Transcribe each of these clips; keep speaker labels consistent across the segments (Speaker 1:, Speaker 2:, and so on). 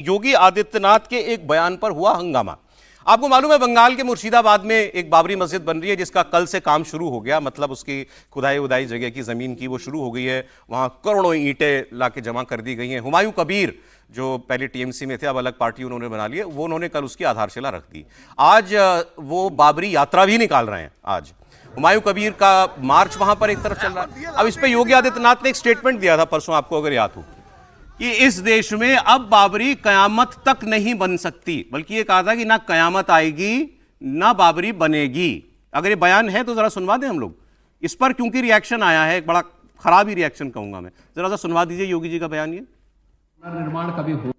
Speaker 1: योगी आदित्यनाथ के एक बयान पर हुआ हंगामा। आपको मालूम है बंगाल के मुर्शिदाबाद में एक बाबरी मस्जिद बन रही है जिसका कल से काम शुरू हो गया। मतलब उसकी खुदाई उदाई जगह की जमीन की वो शुरू हो गई है। वहां करोड़ों ईंटें लाके जमा कर दी गई हैं। हुमायूं कबीर जो पहले टीएमसी में थे, अब अलग पार्टी उन्होंने बना ली है, वो उन्होंने कल उसकी आधारशिला रख दी। आज वो बाबरी यात्रा भी निकाल रहे हैं। आज हुमायूं कबीर का मार्च वहां पर एक तरफ चल रहा है। अब इस पर योगी आदित्यनाथ ने एक स्टेटमेंट दिया था परसों, आपको अगर याद हो, कि इस देश में अब बाबरी कयामत तक नहीं बन सकती, बल्कि ये कहा था कि ना कयामत आएगी ना बाबरी बनेगी। अगर ये बयान है तो जरा सुनवा दें हम लोग इस पर, क्योंकि रिएक्शन आया है, एक बड़ा खराब ही रिएक्शन कहूंगा मैं। जरा सा सुनवा दीजिए योगी जी का बयान। ये
Speaker 2: पुनर्निर्माण कभी हो,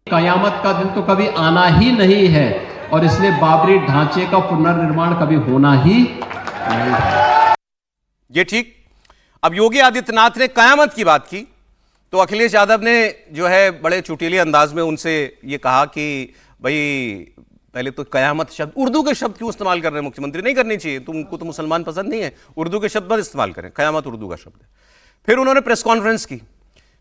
Speaker 2: कयामत का दिन तो कभी आना ही नहीं है, और इसलिए बाबरी ढांचे का पुनर्निर्माण कभी होना ही नहीं है।
Speaker 1: ये ठीक। अब योगी आदित्यनाथ ने कयामत की बात की तो अखिलेश यादव ने जो है बड़े चुटीले अंदाज में उनसे ये कहा कि भाई पहले तो कयामत शब्द, उर्दू के शब्द क्यों इस्तेमाल कर रहे हैं मुख्यमंत्री? नहीं करनी चाहिए, तुमको तो मुसलमान पसंद नहीं है, उर्दू के शब्द मत इस्तेमाल करें, कयामत उर्दू का शब्द है। फिर उन्होंने प्रेस कॉन्फ्रेंस की।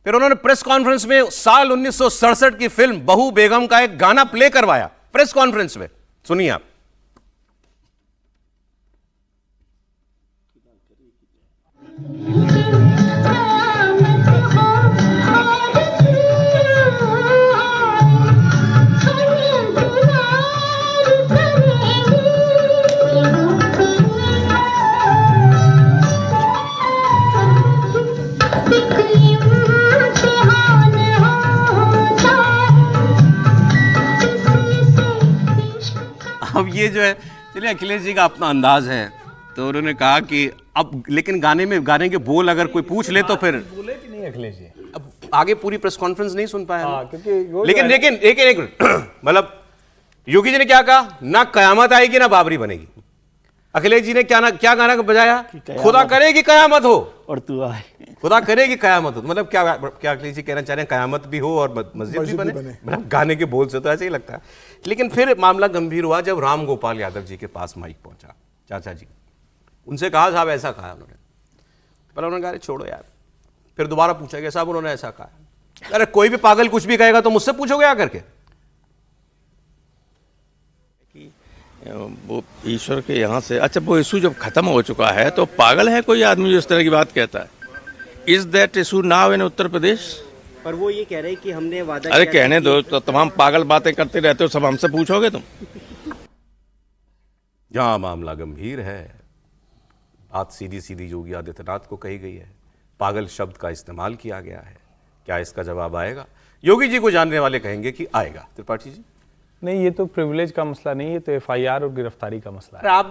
Speaker 1: फिर उन्होंने प्रेस कॉन्फ्रेंस में साल 1967 की फिल्म बहू बेगम का एक गाना प्ले करवाया प्रेस कॉन्फ्रेंस में। सुनिए आप। अब ये जो है, चलिए अखिलेश जी का अपना अंदाज है, तो उन्होंने कहा कि अब लेकिन गाने के बोल अगर कोई पूछ ले तो फिर
Speaker 3: बोले कि नहीं अखिलेश जी?
Speaker 1: अब आगे पूरी प्रेस कॉन्फ्रेंस नहीं सुन पाया।
Speaker 3: क्योंकि
Speaker 1: लेकिन एक मतलब योगी जी ने क्या कहा, ना कयामत आएगी ना बाबरी बनेगी। अखिलेश जी ने क्या गाना बजाया, खुदा करे कि कयामत हो और तू आए, खुदा करे कि कयामत हो। मतलब क्या अखिलेश जी कहना चाह रहे हैं, कयामत भी हो और मस्जिद भी बने? मतलब गाने के बोल से तो ऐसे ही लगता है। लेकिन फिर मामला गंभीर हुआ जब राम गोपाल यादव जी के पास माइक पहुंचा, चाचा जी। उनसे कहा साहब ऐसा कहा उन्होंने। पहले उन्होंने कहा छोड़ो यार। फिर दोबारा पूछा गया, साहब उन्होंने ऐसा कहा। अरे कोई भी पागल कुछ भी कहेगा तो मुझसे पूछोगे आकर के?
Speaker 4: वो ईश्वर के यहाँ से, अच्छा वो इशू जब खत्म हो चुका है तो पागल है कोई आदमी जो इस तरह की बात कहता है? Is that issue now in Uttar Pradesh?
Speaker 5: पर वो ये कह रहे हैं कि हमने वादा
Speaker 4: अरे कहने दो, तो तमाम पागल बातें करते रहते हो, सब हमसे पूछोगे तुम?
Speaker 1: जहां मामला गंभीर है, बात सीधी सीधी योगी आदित्यनाथ को कही गई है, पागल शब्द का इस्तेमाल किया गया है। क्या इसका जवाब आएगा? योगी जी को जानने वाले कहेंगे कि आएगा। त्रिपाठी जी
Speaker 3: नहीं, ये तो प्रिविलेज का मसला नहीं है, तो एफआईआर और गिरफ्तारी का मसला है।
Speaker 1: आप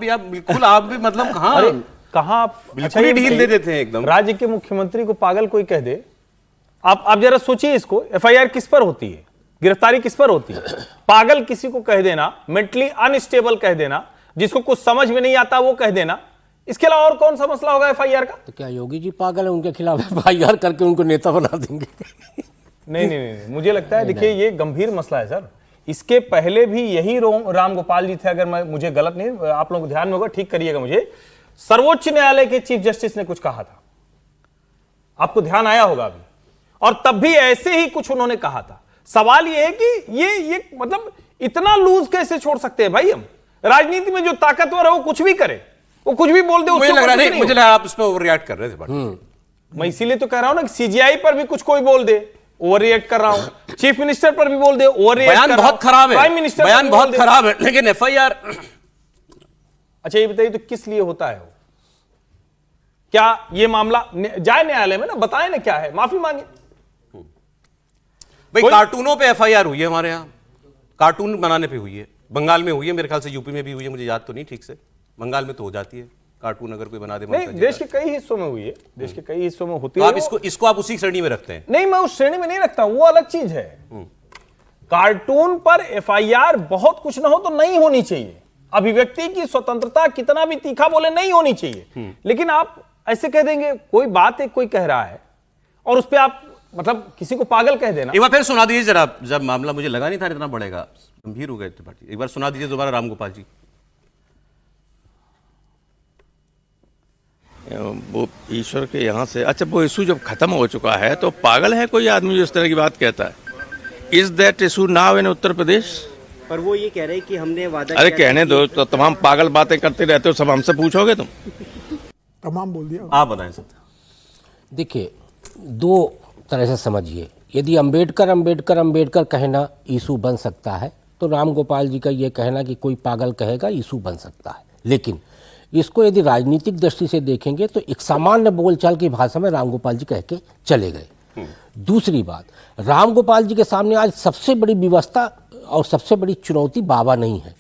Speaker 1: भी मतलब
Speaker 3: कहाँ आप
Speaker 1: बिल्कुल ही ढील दे देते हैं एकदम।
Speaker 3: राज्य के मुख्यमंत्री को पागल कोई कह दे, आप जरा सोचिए इसको। एफआईआर किस पर होती है, गिरफ्तारी किस पर होती है? पागल किसी को कह देना, मेंटली अनस्टेबल कह देना, जिसको कुछ समझ में नहीं आता वो कह देना। इसके अलावा और कौन सा मसला होगा एफआईआर का?
Speaker 6: तो क्या योगी जी पागल है, उनके खिलाफ एफआईआर करके उनको नेता बना देंगे?
Speaker 3: नहीं, मुझे लगता है, देखिए ये गंभीर मसला है सर। इसके पहले भी यही राम गोपाल जी थे, अगर मुझे गलत नहीं, आप लोगों को ध्यान में होगा, ठीक करिएगा मुझे। सर्वोच्च न्यायालय के चीफ जस्टिस ने कुछ कहा था, आपको ध्यान आया होगा अभी, और तब भी ऐसे ही कुछ उन्होंने कहा था। सवाल ये है कि ये मतलब इतना लूज कैसे छोड़ सकते हैं भाई हम? राजनीति में जो ताकतवर है वो कुछ भी करे, वो कुछ भी बोल दे।
Speaker 1: मुझे लग रहा है आप इस पर ओवर रिएक्ट कर रहे थे।
Speaker 3: मैं इसीलिए तो कह रहा हूं ना कि सीजीआई पर भी कुछ कोई बोल दे, ओवर रिएक्ट कर रहा हूं। चीफ मिनिस्टर पर भी बोल दे, ओवर रिएक्ट कर रहा हूं।
Speaker 1: बयान बहुत खराब है,
Speaker 3: प्राइम मिनिस्टर
Speaker 1: बयान बहुत खराब है, लेकिन एफआईआर।
Speaker 3: अच्छा ये बताइए, तो किस लिए होता है वो? क्या ये मामला जाए न्यायालय में ना, बताए ना क्या है, माफी मांगे।
Speaker 1: भाई कार्टूनों पे एफआईआर हुई है हमारे यहाँ, कार्टून बनाने पे हुई है। बंगाल में हुई है, मेरे ख्याल से यूपी में भी हुई है, मुझे याद तो नहीं ठीक से। बंगाल में तो हो जाती है कार्टून, अगर कोई बना दे।
Speaker 3: नहीं, देश के कई हिस्सों में हुई है, देश के कई हिस्सों में होती
Speaker 1: है।
Speaker 3: आप
Speaker 1: इसको आप उसी श्रेणी में रखते हैं?
Speaker 3: नहीं, मैं उस श्रेणी में नहीं रखता, वो अलग चीज है। कार्टून पर एफआईआर बहुत कुछ ना हो तो नहीं होनी चाहिए। अभिव्यक्ति की स्वतंत्रता कितना भी तीखा बोले नहीं होनी चाहिए, लेकिन आप ऐसे कह देंगे, कोई बात है कोई कह रहा है और उस पर आप मतलब किसी को पागल कह देना।
Speaker 1: एक बार फिर सुना दीजिए जरा, जब मामला मुझे लगा नहीं था इतना बढ़ेगा, गंभीर हो गए त्रिपाठी। एक बार सुना दीजिए दोबारा राम गोपाल जी।
Speaker 4: वो ईश्वर के यहाँ से, अच्छा वो इशू जब खत्म हो चुका है तो पागल है कोई आदमी जो इस तरह की बात कहता है? Is that issue now in Uttar Pradesh?
Speaker 5: पर वो ये कह रहे हैं कि हमने वादा
Speaker 4: अरे
Speaker 5: किया था
Speaker 4: कहने
Speaker 5: कि-
Speaker 4: दो, तो तमाम पागल बातें करते रहते हो, सब हमसे पूछोगे तुम?
Speaker 7: तमाम बोल दिया।
Speaker 1: आप बताएं सर।
Speaker 6: देखिए, दो तरह से समझिए। यदि अंबेडकर कहना इशू बन सकता है, तो राम गोपाल जी का ये कहना कि कोई पागल कहेगा इशू बन सकता है। लेकिन इसको यदि राजनीतिक दृष्टि से देखेंगे तो एक सामान्य बोलचाल की भाषा में राम गोपाल जी कह के चले गए। दूसरी बात, राम गोपाल जी के सामने आज सबसे बड़ी विवशता और सबसे बड़ी चुनौती बाबा नहीं है,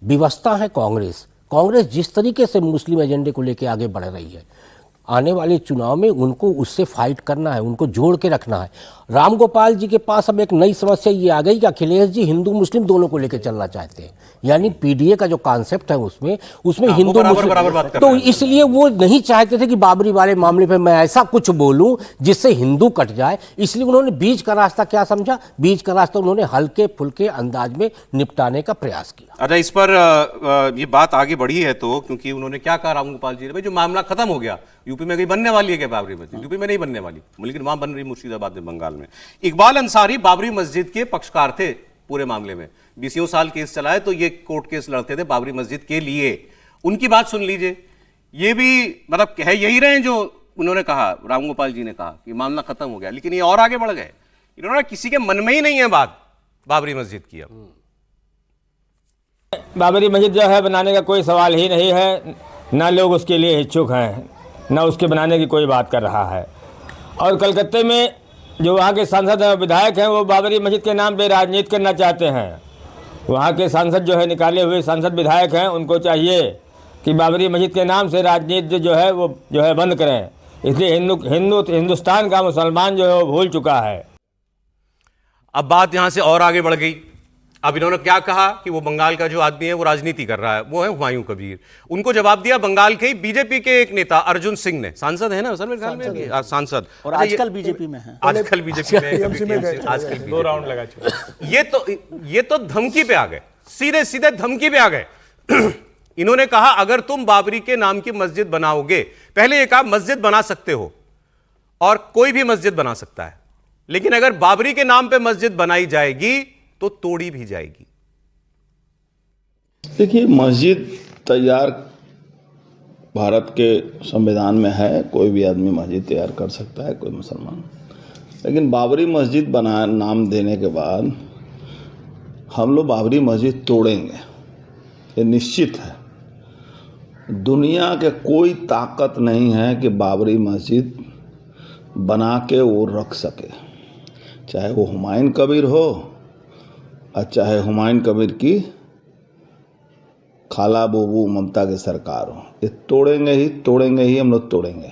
Speaker 6: विवशता है कांग्रेस। कांग्रेस जिस तरीके से मुस्लिम एजेंडे को लेकर आगे बढ़ रही है, आने वाले चुनाव में उनको उससे फाइट करना है, उनको जोड़ के रखना है। राम गोपाल जी के पास अब एक नई समस्या ये आ गई कि अखिलेश जी हिंदू मुस्लिम दोनों को लेकर चलना चाहते हैं, यानी पीडीए का जो कॉन्सेप्ट है उसमें हिंदू
Speaker 1: बराबर बात
Speaker 6: मुस्लिम,
Speaker 1: कर
Speaker 6: तो
Speaker 1: रहे हैं।
Speaker 6: इसलिए वो नहीं चाहते थे कि बाबरी वाले मामले पे मैं ऐसा कुछ बोलूं जिससे हिंदू कट जाए। इसलिए उन्होंने बीच का रास्ता क्या समझा, बीच का रास्ता उन्होंने हल्के फुल्के अंदाज में निपटाने का प्रयास किया।
Speaker 1: अच्छा, इस पर ये बात आगे बढ़ी है तो, क्योंकि उन्होंने क्या कहा राम गोपाल जी ने, भाई जो मामला खत्म हो गया, यूपी में कहीं बनने वाली है क्या बाबरी मस्जिद? यूपी में नहीं बनने वाली, लेकिन वहां बन रही मुर्शिदाबाद में, बंगाल में। इकबाल अंसारी बाबरी मस्जिद के पक्षकार थे पूरे मामले में, 20 साल केस चलाए, तो ये कोर्ट केस लड़ते थे बाबरी मस्जिद के लिए। उनकी बात सुन लीजिए, ये भी मतलब कह यही रहे हैं जो उन्होंने कहा, राम गोपाल जी ने कहा कि मामला खत्म हो गया, लेकिन ये और आगे बढ़ गए। इन्होंने किसी के मन में ही नहीं है बात बाबरी मस्जिद की। अब
Speaker 8: बाबरी मस्जिद जो है बनाने का कोई सवाल ही नहीं है, ना लोग उसके लिए इच्छुक हैं, ना उसके बनाने की कोई बात कर रहा है। और कलकत्ते में जो वहाँ के सांसद हैं, विधायक हैं, वो बाबरी मस्जिद के नाम पे राजनीति करना चाहते हैं। वहाँ के सांसद जो है, निकाले हुए सांसद विधायक हैं, उनको चाहिए कि बाबरी मस्जिद के नाम से राजनीति जो है वो जो है बंद करें। इसलिए हिंदुस्तान का मुसलमान जो है वो भूल चुका है।
Speaker 1: अब बात यहां से और आगे बढ़ गई। अब इन्होंने क्या कहा कि वो बंगाल का जो आदमी है वो राजनीति कर रहा है, वो है हुमायूं कबीर। उनको जवाब दिया बंगाल के बीजेपी के एक नेता अर्जुन सिंह ने, सांसद है ना सर, मेरे ख्याल में सांसद,
Speaker 9: और आजकल बीजेपी में है,
Speaker 1: आजकल बीजेपी में, आजकल
Speaker 3: 2 राउंड लगा चुके।
Speaker 1: ये तो धमकी पे आ गए, सीधे सीधे धमकी पे आ गए। इन्होंने कहा अगर तुम बाबरी के नाम की मस्जिद बनाओगे, पहले ये कहा मस्जिद बना सकते हो और कोई भी मस्जिद बना सकता है, लेकिन अगर बाबरी के नाम पे मस्जिद बनाई जाएगी तो तोड़ी भी जाएगी।
Speaker 10: देखिए, मस्जिद तैयार भारत के संविधान में है, कोई भी आदमी मस्जिद तैयार कर सकता है, कोई मुसलमान। लेकिन बाबरी मस्जिद बना नाम देने के बाद हम लोग बाबरी मस्जिद तोड़ेंगे, ये निश्चित है। दुनिया के कोई ताकत नहीं है कि बाबरी मस्जिद बना के वो रख सके, चाहे वो हुमायूं कबीर हो और चाहे हुमायूं कबीर की खाला बूबू ममता की सरकार हो। ये तोड़ेंगे ही हम लोग तोड़ेंगे।